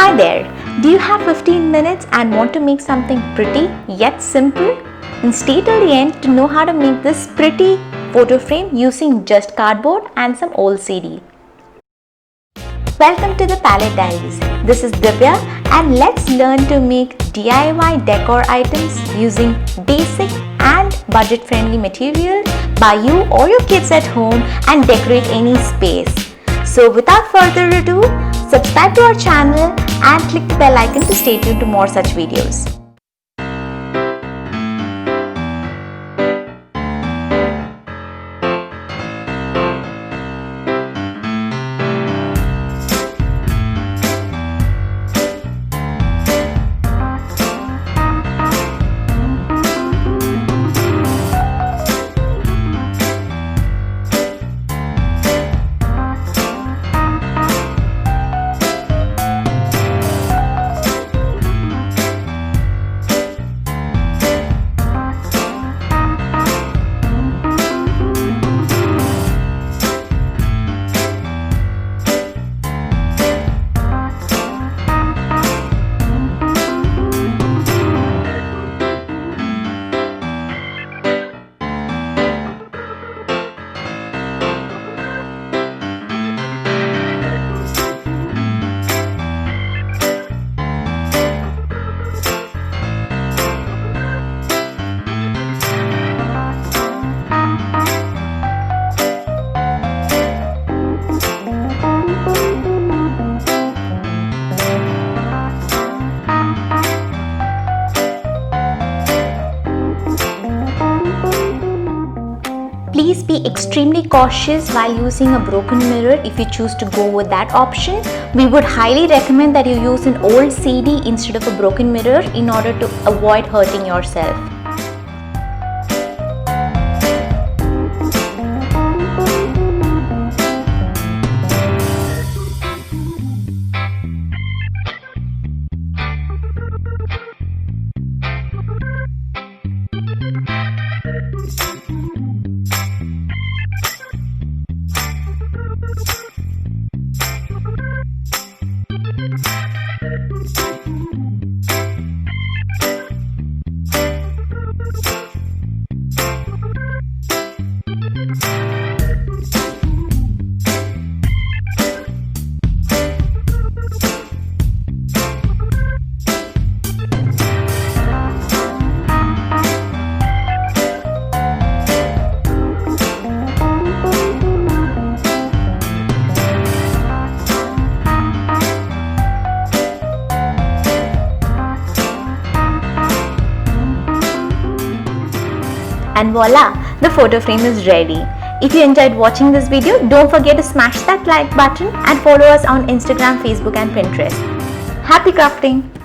Hi there! Do you have 15 minutes and want to make something pretty yet simple? Then stay till the end to know how to make this pretty photo frame using just cardboard and some old CD. Welcome to the Palette Diaries. This is Divya and let's learn to make DIY decor items using basic and budget-friendly material by you or your kids at home and decorate any space. So without further ado, subscribe to our channel and click the bell icon to stay tuned to more such videos. Please be extremely cautious while using a broken mirror if you choose to go with that option. We would highly recommend that you use an old CD instead of a broken mirror in order to avoid hurting yourself. And voila, the photo frame is ready. If you enjoyed watching this video, don't forget to smash that like button and follow us on Instagram, Facebook and Pinterest. Happy crafting!